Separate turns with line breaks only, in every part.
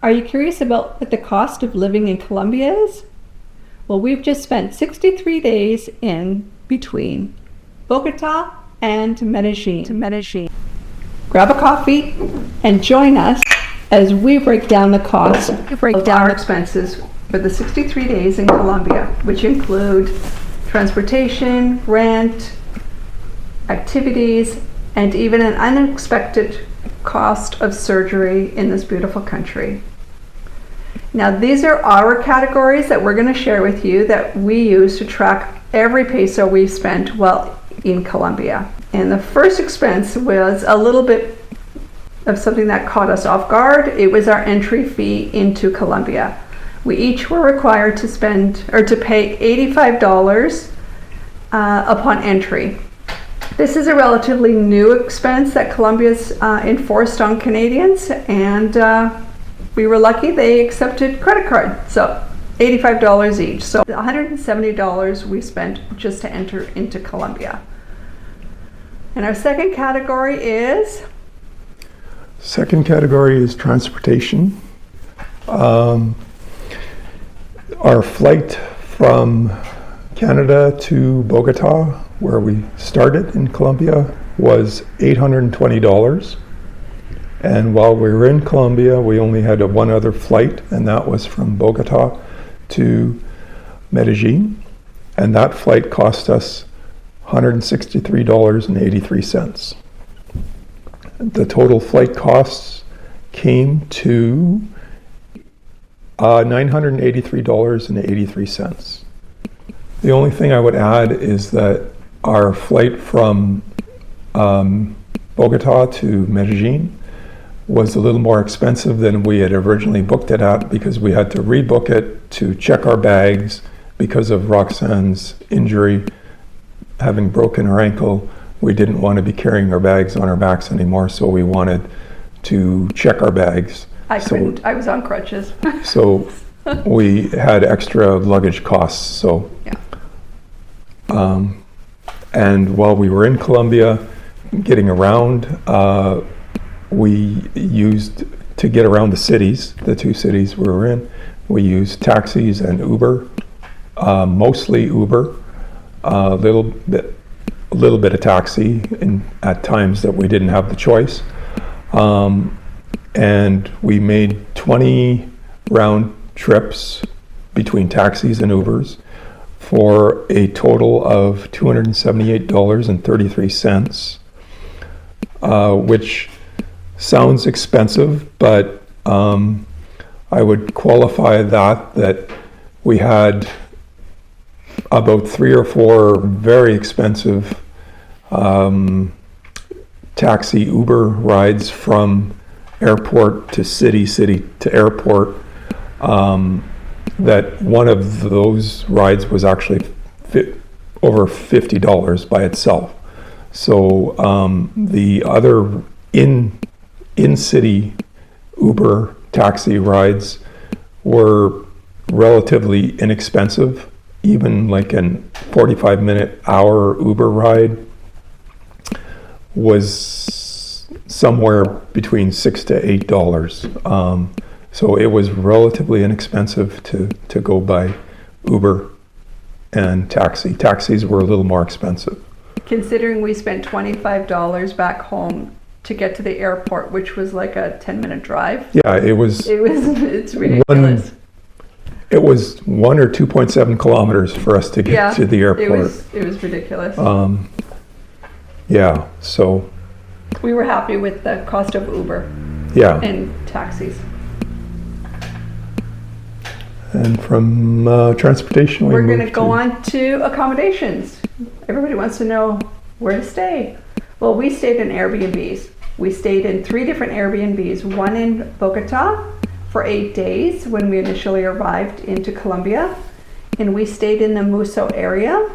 Are you curious about what the cost of living in Colombia is? Well, we've just spent 63 days in between Bogota and Medellin. Grab a coffee and join us as we break down the cost of our expenses for the 63 days in Colombia, which include transportation, rent, activities, and even an unexpected cost of surgery in this beautiful country. Now, these are our categories that we're going to share with you that we use to track every peso we've spent while in Colombia. And the first expense was a little bit of something that caught us off guard. It was our entry fee into Colombia. We each were required to pay $85 upon entry. This is a relatively new expense that Colombia's enforced on Canadians, and we were lucky they accepted credit card. So $85 each. So $170 we spent just to enter into Colombia. And our second category is?
Second category is transportation. Our flight from Canada to Bogota, where we started in Colombia, was $820. And while we were in Colombia, we only had one other flight, and that was from Bogota to Medellin. And that flight cost us $163.83. The total flight costs came to $983.83. The only thing I would add is that our flight from Bogota to Medellin was a little more expensive than we had originally booked it at, because we had to rebook it to check our bags because of Roxanne's injury. Having broken her ankle, we didn't want to be carrying our bags on our backs anymore, so we wanted to check our bags.
I couldn't. I was on crutches.
So we had extra luggage costs. So,
yeah.
And while we were in Colombia, getting around, we used, to get around the cities, the two cities we were in, we used taxis and Uber, mostly Uber, a little bit of taxi at times that we didn't have the choice. And we made 20 round trips between taxis and Ubers for a total of $278.33, which sounds expensive, but I would qualify that we had about 3 or 4 very expensive taxi Uber rides from airport to city to airport, that one of those rides was actually over $50 by itself. So the other in-city Uber taxi rides were relatively inexpensive. Even like a 45-minute-hour Uber ride was somewhere between $6 to $8. So it was relatively inexpensive to go by Uber and taxi. Taxis were a little more expensive.
Considering we spent $25 back home to get to the airport, which was like a 10-minute drive.
Yeah, it's
ridiculous.
It was 1 or 2.7 kilometers for us to get to the airport.
It was ridiculous.
Yeah, so.
We were happy with the cost of Uber.
Yeah.
And taxis.
And from transportation,
we're going to go on to accommodations. Everybody wants to know where to stay. Well, we stayed in Airbnbs. We stayed in 3 different Airbnbs, one in Bogota for 8 days when we initially arrived into Colombia, and we stayed in the Muso area,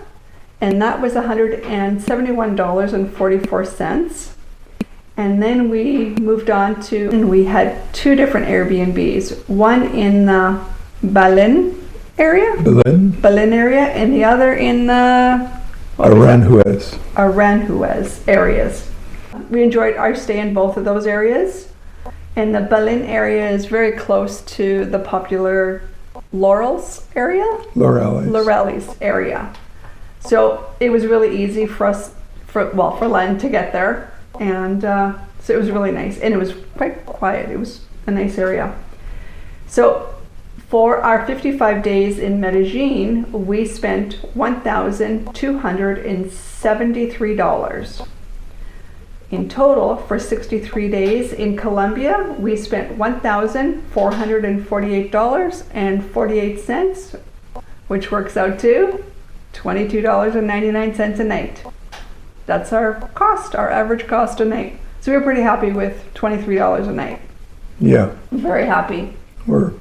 and that was $171.44. And then we moved on to, and we had 2 different Airbnbs, one in the Belen area, and the other in the Aranjuez areas. We enjoyed our stay in both of those areas. And the Berlin area is very close to the popular Laurel's area? Laurel's area. So it was really easy for us, for Len to get there. And so it was really nice. And it was quite quiet. It was a nice area. So for our 55 days in Medellin, we spent $1,273. In total, for 63 days in Colombia, we spent $1,448.48, which works out to $22.99 a night. That's our cost, our average cost a night. So we were pretty happy with $23 a night.
Yeah.
Very happy.
We're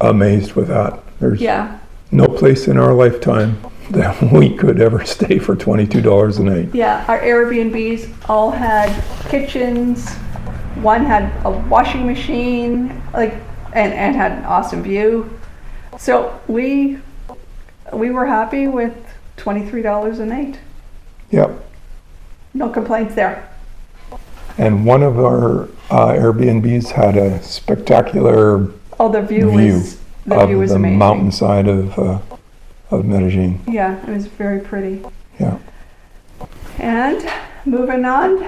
amazed with that. There's
Yeah.
no place in our lifetime that we could ever stay for $22 a night.
Yeah, our Airbnbs all had kitchens. One had a washing machine, and had an awesome view. So we were happy with $23 a night.
Yep.
No complaints there.
And one of our Airbnbs had a spectacular
Oh, the view was
of the
amazing.
mountainside of Medellin.
Yeah, it was very pretty.
Yeah.
And moving on.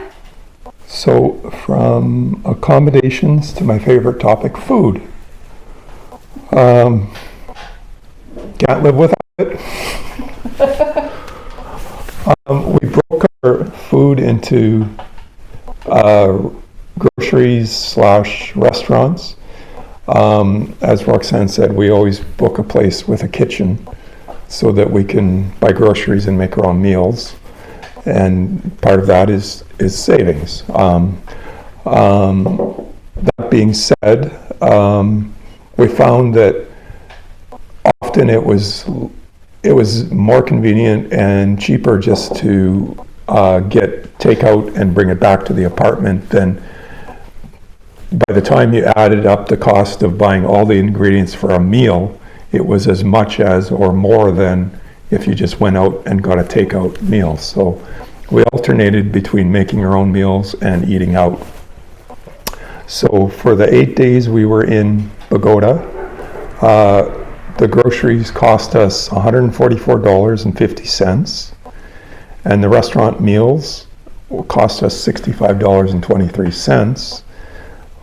So from accommodations to my favorite topic, food. Can't live without it. We broke our food into groceries/restaurants. As Roxanne said, we always book a place with a kitchen so that we can buy groceries and make our own meals. And part of that is savings. That being said, we found that often it was more convenient and cheaper just to get takeout and bring it back to the apartment than by the time you added up the cost of buying all the ingredients for a meal, it was as much as or more than if you just went out and got a takeout meal. So we alternated between making our own meals and eating out. So for the 8 days we were in Bogota, the groceries cost us $144.50, and the restaurant meals cost us $65.23,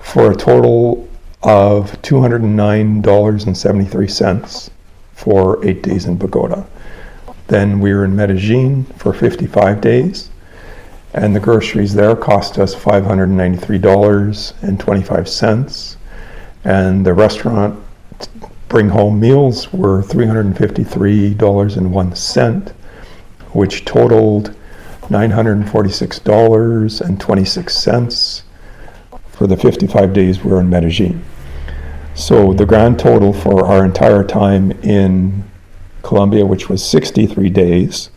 for a total of $209.73 for 8 days in Bogota. Then we were in Medellin for 55 days, and the groceries there cost us $593.25, and the restaurant bring home meals were $353.01, which totaled $946.26 for the 55 days we were in Medellin. So the grand total for our entire time in Colombia, which was 63 days,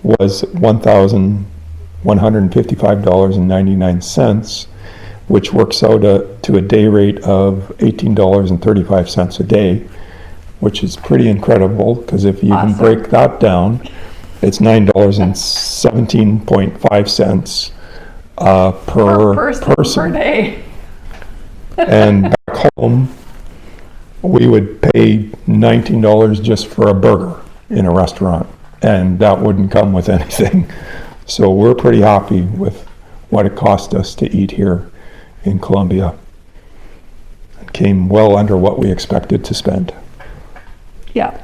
was $1,155.99, which works out to a day rate of $18.35 a day, which is pretty incredible, because if you can break that down, it's $9.17.5 per person
per day.
And back home, we would pay $19 just for a burger in a restaurant, and that wouldn't come with anything. So we're pretty happy with what it cost us to eat here in Colombia. It came well under what we expected to spend.
Yeah.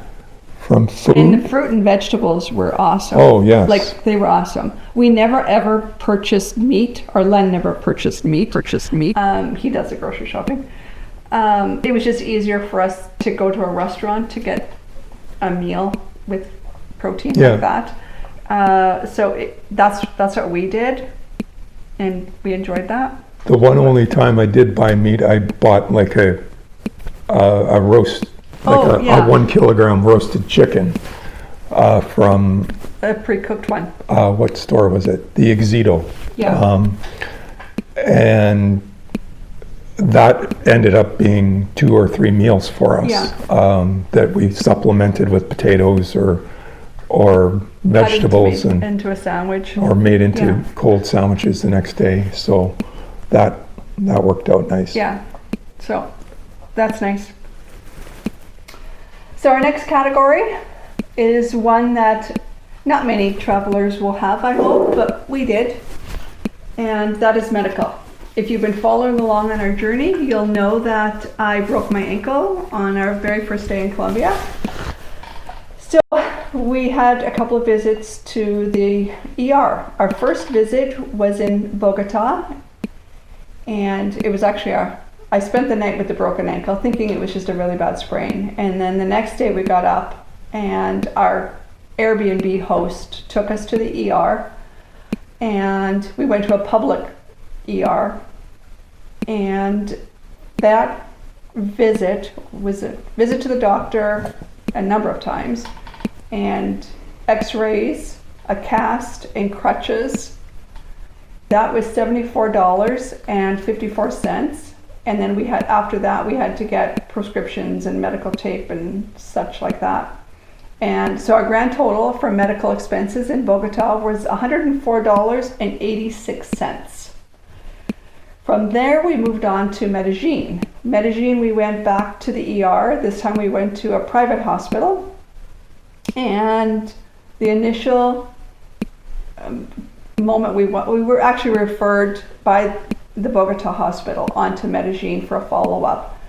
From food.
And the fruit and vegetables were awesome.
Oh, yes.
They were awesome. We never ever purchased meat, or Len never purchased meat. He does the grocery shopping. It was just easier for us to go to a restaurant to get a meal with protein like that. So that's what we did, and we enjoyed that.
The one only time I did buy meat, I bought like a roast, a 1 kilogram roasted chicken from
a pre-cooked one.
What store was it? The Exito.
Yeah.
And that ended up being 2 or 3 meals for us.
Yeah.
That we supplemented with potatoes or vegetables
into a sandwich,
or made into cold sandwiches the next day. So that that worked out nice.
Yeah, so that's nice. So our next category is one that not many travelers will have, I hope, but we did, and that is medical. If you've been following along on our journey, you'll know that I broke my ankle on our very first day in Colombia. So we had a couple of visits to the ER. Our first visit was in Bogota, and it was actually I spent the night with the broken ankle thinking it was just a really bad sprain. And then the next day we got up and our Airbnb host took us to the ER, and we went to a public ER, and that visit was a visit to the doctor a number of times, and x-rays, a cast, and crutches. That was $74.54. And then after that we had to get prescriptions and medical tape and such like that. And so our grand total for medical expenses in Bogota was $104.86. From there we moved on to Medellin. Medellin, we went back to the ER. This time we went to a private hospital. And the initial moment we were actually referred by the Bogota hospital onto Medellin for a follow-up.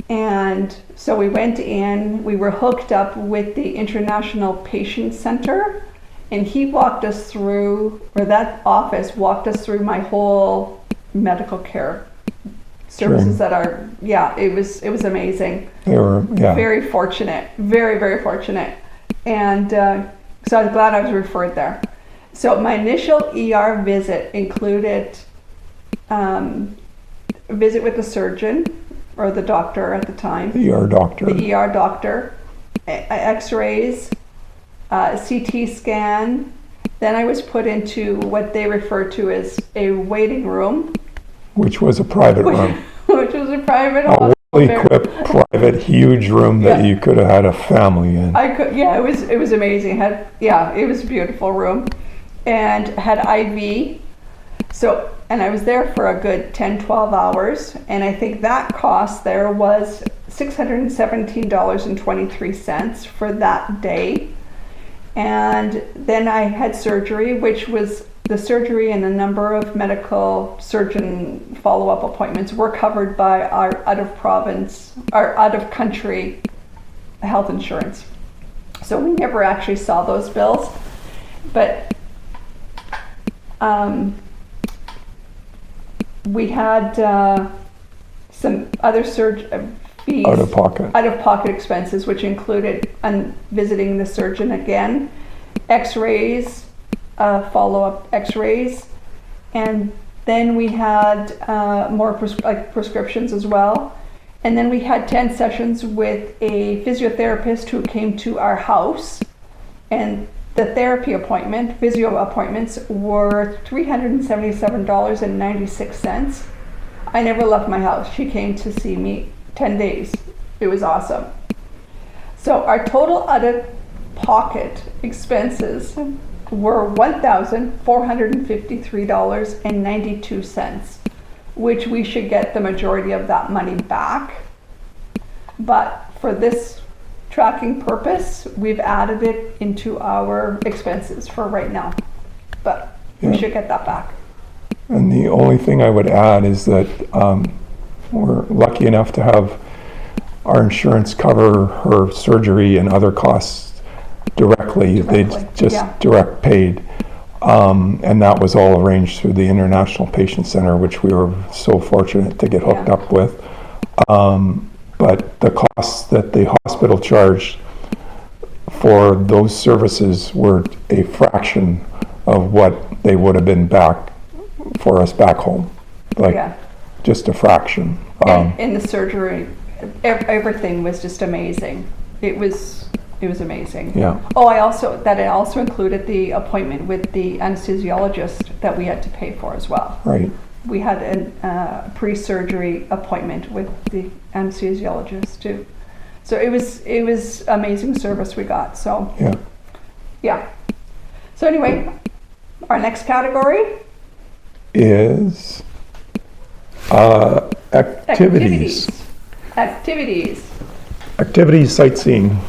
And so we went in, we were hooked up with the International Patient Center, and he walked us through, or that office walked us through my whole medical care services that are, it was amazing.
They were,
very fortunate, very, very fortunate. And so I was glad I was referred there. So my initial ER visit included a visit with the surgeon, or the doctor at the time.
The ER doctor.
The ER doctor, x-rays, CT scan. Then I was put into what they refer to as a waiting room.
Which was a private room.
Which was a private
a well-equipped, private, huge room that you could have had a family in.
It was amazing. It was a beautiful room, and had IV. So, and I was there for a good 10-12 hours, and I think that cost there was $617.23 for that day. And then I had surgery, which was the surgery and a number of medical surgeon follow-up appointments were covered by our out-of-country health insurance. So we never actually saw those bills, but we had some other fees, out-of-pocket expenses, which included visiting the surgeon again, x-rays, follow-up x-rays, and then we had more prescriptions as well. And then we had 10 sessions with a physiotherapist who came to our house, and the physio appointments were $377.96. I never left my house. She came to see me 10 days. It was awesome. So our total out-of-pocket expenses were $1,453.92, which we should get the majority of that money back. But for this tracking purpose, we've added it into our expenses for right now, but we should get that back.
And the only thing I would add is that we're lucky enough to have our insurance cover her surgery and other costs directly. They just direct paid. And that was all arranged through the International Patient Center, which we were so fortunate to get hooked up with. But the costs that the hospital charged for those services were a fraction of what they would have been back for us back home. Just a fraction.
In the surgery, everything was just amazing. It was amazing.
Yeah.
Oh, it also included the appointment with the anesthesiologist that we had to pay for as well.
Right.
We had a pre-surgery appointment with the anesthesiologist too. So it was amazing service we got. So yeah. So anyway, our next category
is Activities. Activities, sightseeing.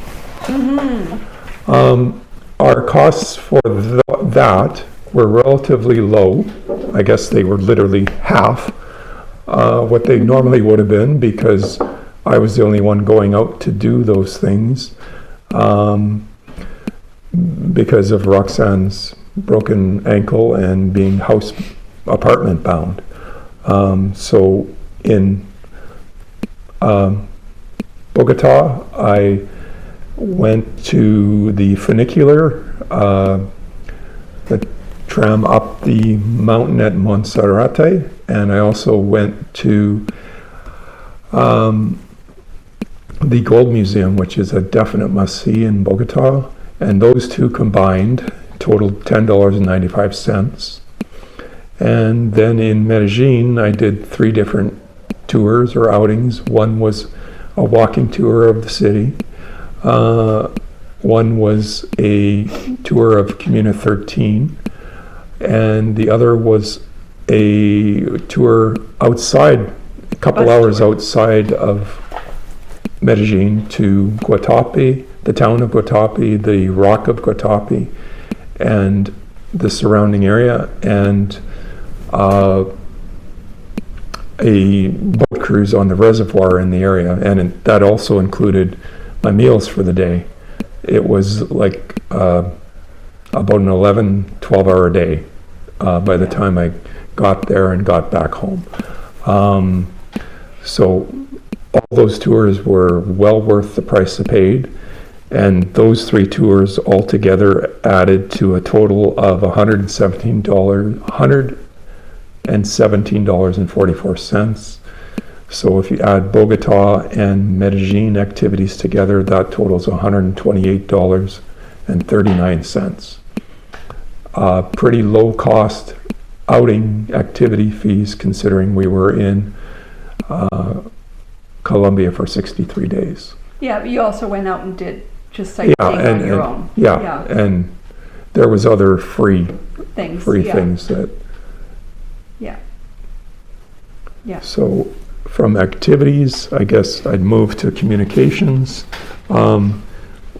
Our costs for that were relatively low. I guess they were literally half what they normally would have been, because I was the only one going out to do those things because of Roxanne's broken ankle and being apartment bound. So in Bogota, I went to the funicular, the tram up the mountain at Monserrate, and I also went to the Gold Museum, which is a definite must-see in Bogota, and those two combined totaled $10.95. And then in Medellin, I did 3 different tours or outings. One was a walking tour of the city. One was a tour of Comuna 13, and the other was a tour outside, a couple hours outside of Medellin, to Guatape, the town of Guatape, the rock of Guatape, and the surrounding area, and a boat cruise on the reservoir in the area, and that also included my meals for the day. It was like about an 12-hour day by the time I got there and got back home. So all those tours were well worth the price I paid, and those 3 tours altogether added to a total of $117.44. So if you add Bogota and Medellin activities together, that totals $128.39. Pretty low cost outing activity fees, considering we were in Colombia for 63 days.
Yeah, but you also went out and did just sightseeing on your own.
Yeah, and there was other free things that. Yeah. So from activities, I guess I'd move to communications.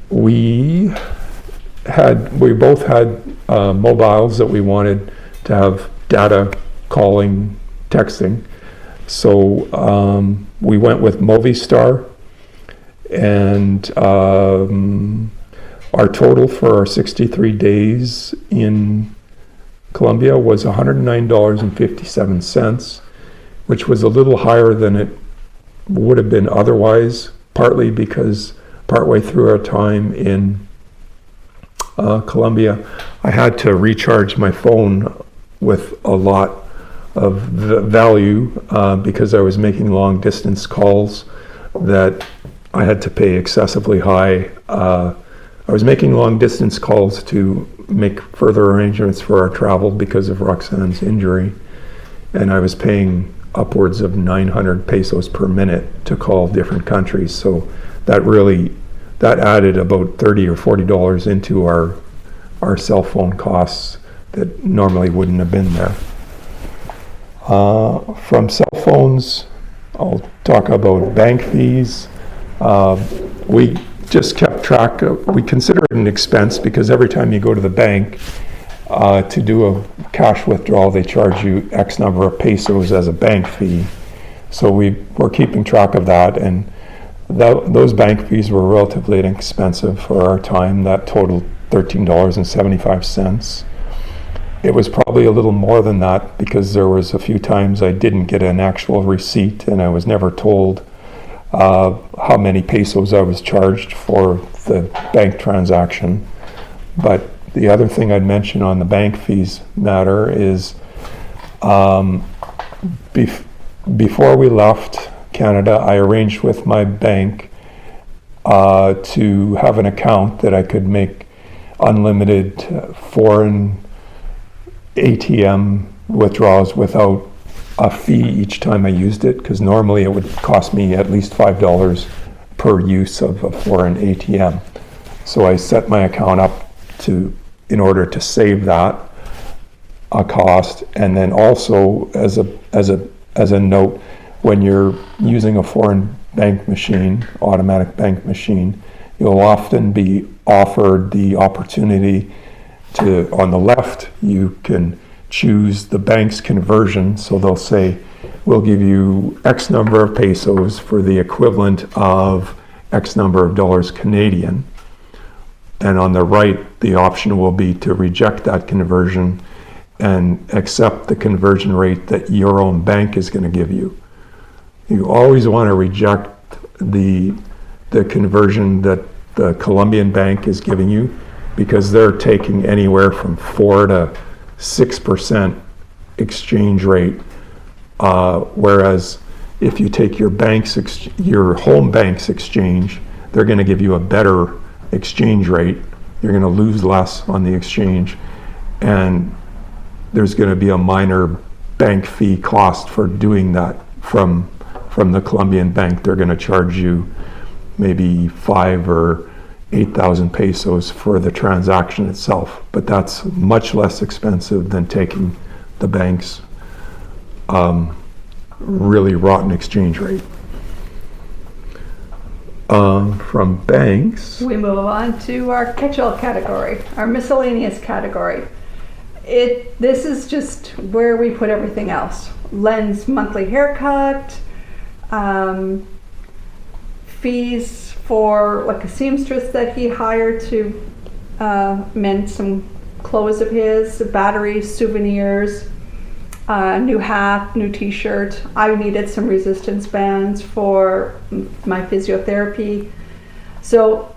We both had mobiles that we wanted to have data, calling, texting. So we went with Movistar, and our total for our 63 days in Colombia was $109.57, which was a little higher than it would have been otherwise, partly because partway through our time in Colombia, I had to recharge my phone with a lot of value because I was making long distance calls that I had to pay excessively high. I was making long distance calls to make further arrangements for our travel because of Roxanne's injury, and I was paying upwards of 900 pesos per minute to call different countries. So that added about $30 or $40 into our cell phone costs that normally wouldn't have been there. From cell phones, I'll talk about bank fees. We just kept track we consider it an expense because every time you go to the bank to do a cash withdrawal, they charge you X number of pesos as a bank fee. So we were keeping track of that, and those bank fees were relatively inexpensive for our time. That totaled $13.75. It was probably a little more than that because there was a few times I didn't get an actual receipt, and I was never told how many pesos I was charged for the bank transaction. But the other thing I'd mention on the bank fees matter is before we left Canada, I arranged with my bank to have an account that I could make unlimited foreign ATM withdrawals without a fee each time I used it, because normally it would cost me at least $5 per use of a foreign ATM. So I set my account up in order to save that cost, and then also as a as a note, when you're using a foreign bank machine, automatic bank machine, you'll often be offered the opportunity to, on the left, you can choose the bank's conversion. So they'll say, we'll give you X number of pesos for the equivalent of X number of dollars Canadian. And on the right, the option will be to reject that conversion and accept the conversion rate that your own bank is going to give you. You always want to reject the conversion that the Colombian bank is giving you, because they're taking anywhere from 4 to 6% exchange rate, whereas if you take your home bank's exchange, they're going to give you a better exchange rate. You're going to lose less on the exchange, and there's going to be a minor bank fee cost for doing that from the Colombian bank. They're going to charge you maybe 5 or 8,000 pesos for the transaction itself, but that's much less expensive than taking the bank's really rotten exchange rate. From banks,
We move on to our catch-all category, our miscellaneous category. This is just where we put everything else. Len's monthly haircut, fees for like a seamstress that he hired to mend some clothes of his, batteries, souvenirs, new hat, new t-shirt. I needed some resistance bands for my physiotherapy. So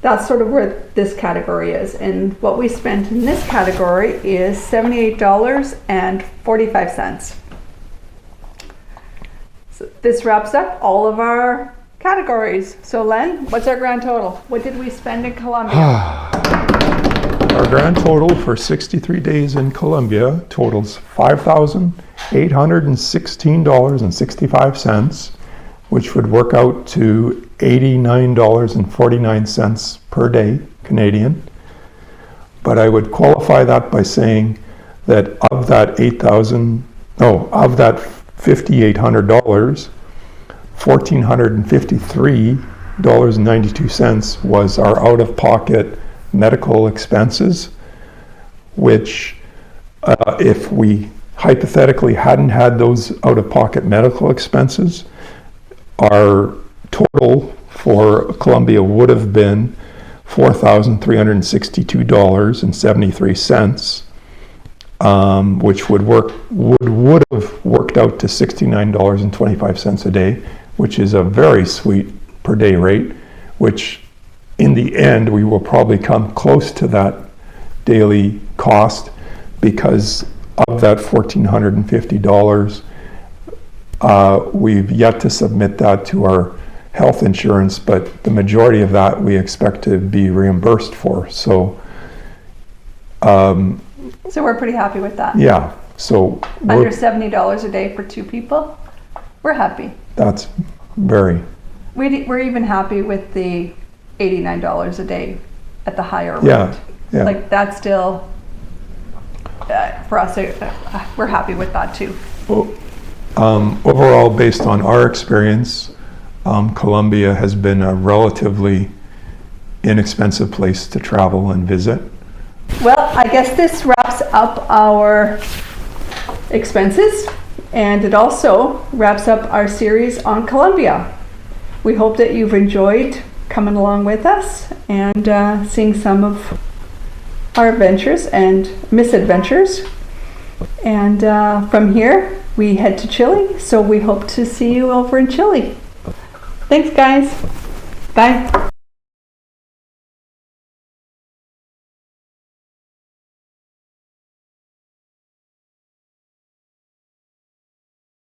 that's sort of where this category is. And what we spent in this category is $78.45. So this wraps up all of our categories. So Len, what's our grand total? What did we spend in Colombia?
our grand total for 63 days in Colombia totals $5,816.65, which would work out to $89.49 per day Canadian. But I would qualify that by saying that of that $5,800, $1,453.92 was our out-of-pocket medical expenses, which if we hypothetically hadn't had those out-of-pocket medical expenses, our total for Colombia would have been $4,362.73, which would have worked out to $69.25 a day, which is a very sweet per day rate, which in the end we will probably come close to that daily cost, because of that $1,450, we've yet to submit that to our health insurance, but the majority of that we expect to be reimbursed for. So
we're pretty happy with that.
Yeah. So
under $70 a day for two people, we're happy.
That's very.
We're even happy with the $89 a day at the higher rate.
Yeah.
Like that's still for us. We're happy with that too.
Overall, based on our experience, Colombia has been a relatively inexpensive place to travel and visit.
Well, I guess this wraps up our expenses, and it also wraps up our series on Colombia. We hope that you've enjoyed coming along with us and seeing some of our adventures and misadventures. And from here, we head to Chile, so we hope to see you over in Chile. Thanks, guys. Bye.